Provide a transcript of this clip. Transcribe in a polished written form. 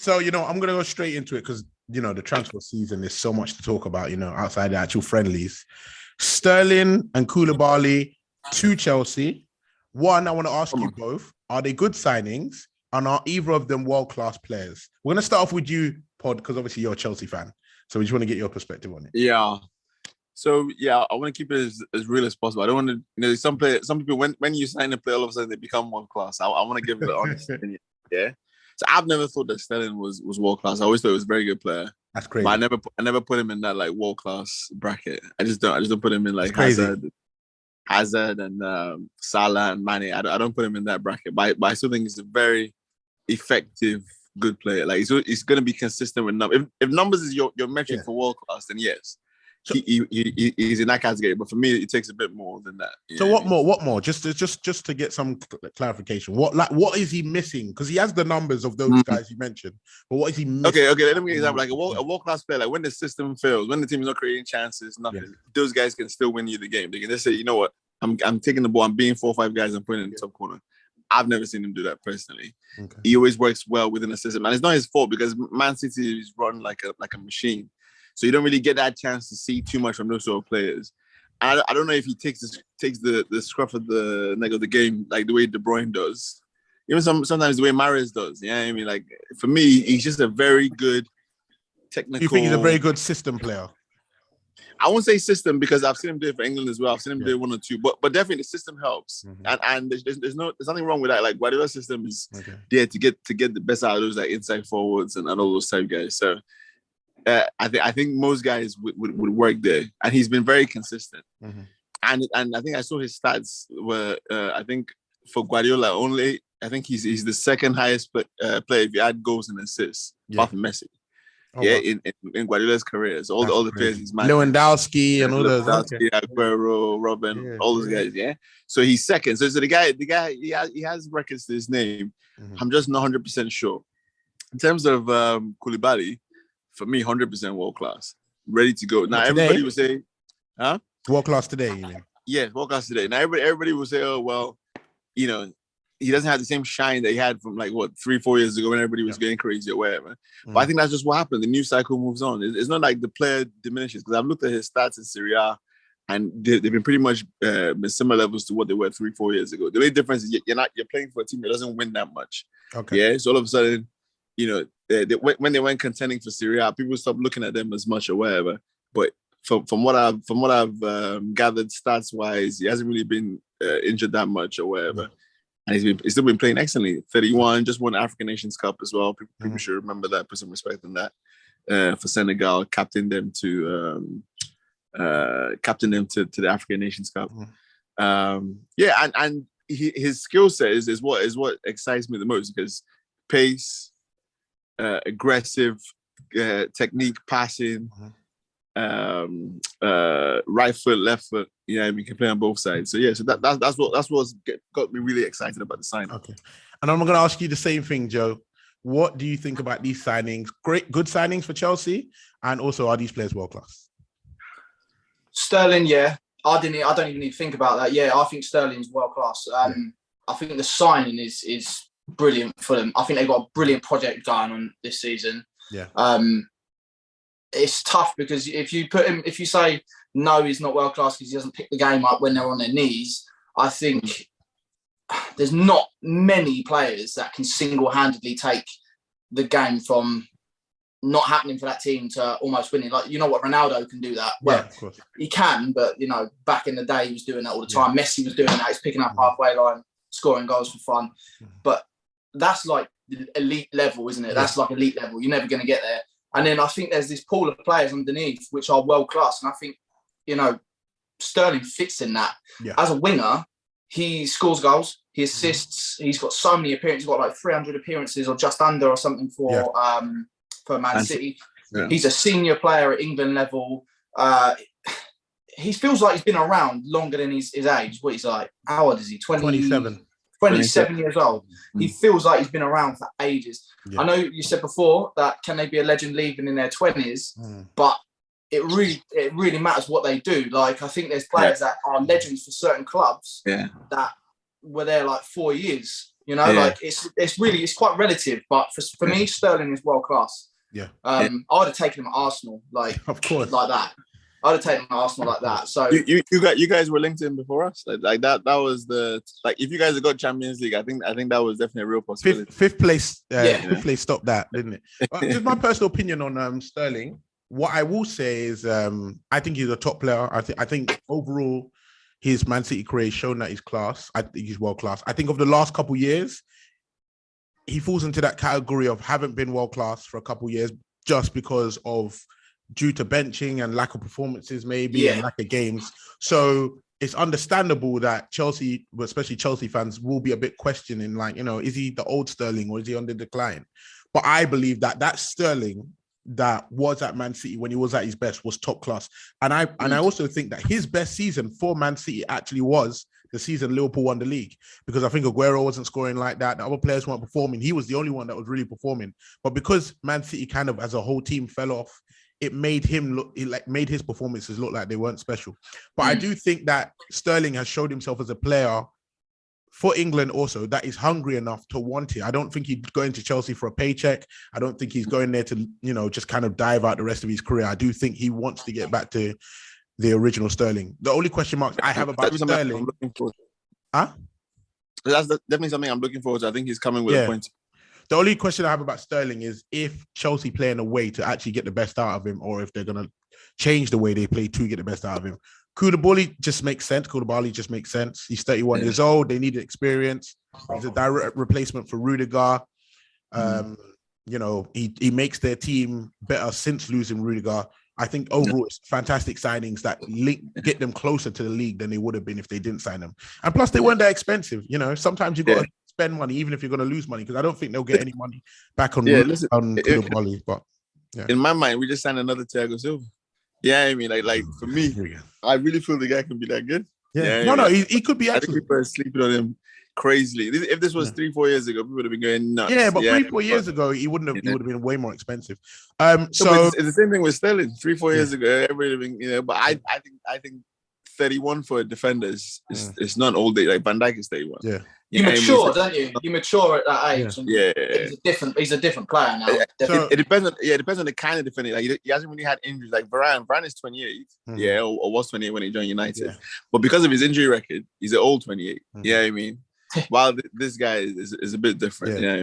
So, I'm going to go straight into it because, the transfer season is so much to talk about, outside the actual friendlies. Sterling and Koulibaly to Chelsea. One, I want to ask you both, are they good signings? And are either of them world-class players? We're going to start off with you, Pod, because obviously you're a Chelsea fan. So we just want to get your perspective on it. Yeah. So, I want to keep it as real as possible. I don't want to, some people, when you sign a player, all of a sudden they become world-class. I want to give it an honest opinion. Yeah. So I've never thought that Sterling was world-class. I always thought he was a very good player. That's crazy. But I never put him in that like world-class bracket. I just don't put him in like Hazard and Salah and Mane. I don't put him in that bracket. But I still think he's a very effective, good player. Like he's going to be consistent with numbers. If numbers is your metric for world-class, then yes. So, he's in that category, but for me, it takes a bit more than that. So what more? What more? Just to get some clarification. What is he missing? Because he has the numbers of those guys you mentioned, but what is he missing? Okay. Let me give you an example. Like a world class player, like when the system fails, when the team is not creating chances, nothing. Those guys can still win you the game. They can just say, you know what, I'm taking the ball, I'm being 4 or 5 guys, and putting it in the top corner. I've never seen him do that personally. Okay. He always works well within the system, and it's not his fault because Man City is run like a machine. So you don't really get that chance to see too much from those sort of players. I don't know if he takes the scruff of the neck of the game like the way De Bruyne does. Even sometimes the way Mahrez does. Yeah, I mean, like for me, he's just a very good technical. You think he's a very good system player? I won't say system because I've seen him do it for England as well. I've seen him do it 1 or 2, but definitely the system helps. And there's nothing wrong with that. Like Guardiola's system is there to get the best out of those like inside forwards and all those type guys. So. I think most guys would work there, and he's been very consistent. And I think I saw his stats were I think for Guardiola only. I think he's the second highest player if you add goals and assists, apart from Messi. Wow. In Guardiola's career, so all the players he's managed, Lewandowski and all those, Aguero, Robin, all those guys. Yeah, so he's second. So the guy he has records to his name. I'm just not 100% sure. In terms of Koulibaly. For me, 100% world class, ready to go. Now everybody will say, "Huh? World class today?" You mean? Yeah, world class today. Now everybody will say, "Oh well, he doesn't have the same shine that he had from like 3-4 years ago when everybody was getting crazy or whatever." But I think that's just what happened. The new cycle moves on. It's not like the player diminishes because I've looked at his stats in Serie A, and they've been pretty much similar levels to what they were 3-4 years ago. The only difference is you're playing for a team that doesn't win that much. Okay. Yeah, so all of a sudden. When they went contending for Serie A, people stopped looking at them as much or whatever. But from what I've gathered stats wise, he hasn't really been injured that much or whatever, and he's still been playing excellently. 31, just won the African Nations Cup as well. People should remember that, put some respect on that. For Senegal, captained them to the African Nations Cup. And his skill set is what excites me the most because pace. Aggressive technique, passing, right foot, left foot. Yeah, we can play on both sides. So yeah, so that's what's got me really excited about the signing. Okay, and I'm going to ask you the same thing, Joe. What do you think about these signings? Good signings for Chelsea, and also are these players world class? Sterling, yeah. I don't even need to think about that. Yeah, I think Sterling's world class. I think the signing is brilliant for them. I think they've got a brilliant project going on this season. Yeah. It's tough because if you say no, he's not world class because he doesn't pick the game up when they're on their knees, I think there's not many players that can single-handedly take the game from not happening for that team to almost winning. Like, what Ronaldo can do that. Well, of course. He can, but back in the day he was doing that all the time. Messi was doing that. He's picking up halfway line, scoring goals for fun. But that's like elite level, isn't it? That's like elite level. You're never going to get there. And then I think there's this pool of players underneath which are world class. And I think, Sterling fits in that. Yeah. As a winger, he scores goals, he assists. He's got so many appearances. He's got like 300 appearances or just under or something for Man City. Yeah. He's a senior player at England level. He feels like he's been around longer than his age. What he's like, how old is he? 27. 27 years old. He feels like he's been around for ages. Yeah. I know you said before that can they be a legend leaving in their 20s, but it really matters what they do. Like, I think there's players that are legends for certain clubs that were there like 4 years, You know, like it's quite relative. But for me, Sterling is world class. Yeah. I would have taken him at Arsenal, like of course, like that. I'd have taken him at Arsenal like that. So you guys were linked in before us, like that. That was the if you guys had got Champions League, I think that was definitely a real possibility. Fifth place, fifth place stopped that, didn't it? Just my personal opinion on Sterling. What I will say is, I think he's a top player. I think overall, his Man City career has shown that he's class. I think he's world class. I think of the last couple of years, he falls into that category of haven't been world class for a couple of years just because of due to benching and lack of performances, maybe, and lack of games. So it's understandable that Chelsea, especially Chelsea fans, will be a bit questioning, like, you know, is he the old Sterling or is he on the decline? But I believe that Sterling that was at Man City when he was at his best was top class. And I also think that his best season for Man City actually was the season Liverpool won the league, because I think Aguero wasn't scoring like that. The other players weren't performing. He was the only one that was really performing. But because Man City kind of as a whole team fell off, it made him look, made his performances look like they weren't special. But I do think that Sterling has showed himself as a player for England also that is hungry enough to want it. I don't think he's going to Chelsea for a paycheck. I don't think he's going there to, you know, just kind of dive out the rest of his career. I do think he wants to get back to the original Sterling. The only question marks I have about Sterling... That's definitely something I'm looking forward to. I think he's coming with a point. The only question I have about Sterling is if Chelsea play in a way to actually get the best out of him, or if they're going to change the way they play to get the best out of him. Koulibaly just makes sense. He's 31 years old. They needed experience. He's a direct replacement for Rudiger. You know, he makes their team better since losing Rudiger. I think overall it's fantastic signings that get them closer to the league than they would have been if they didn't sign them. And plus, they weren't that expensive. You know, sometimes you've got to spend money, even if you're going to lose money, because I don't think they'll get any money back on Koulibaly. But in my mind, we just signed another Thiago Silva. Yeah, I mean, like for me, I really feel the guy can be that good. He could be. Actually, I think people are sleeping on him crazily. If this was 3-4 years ago, people would have been going nuts. Yeah, but 3-4 years ago, he wouldn't have. He would have been way more expensive. So it's the same thing with Sterling. 3-4 years ago, everybody would have been, you know. But I think 31 for a defender is not all day. Like Van Dijk is 31. Yeah. You mature, don't you? You mature at that age. He's a different player now. It depends on the kind of defender. Like he hasn't really had injuries. Like Varane is 28, or was 28 when he joined United. Yeah. But because of his injury record, he's an old 28. Yeah, I mean, while this guy is a bit different. Yeah.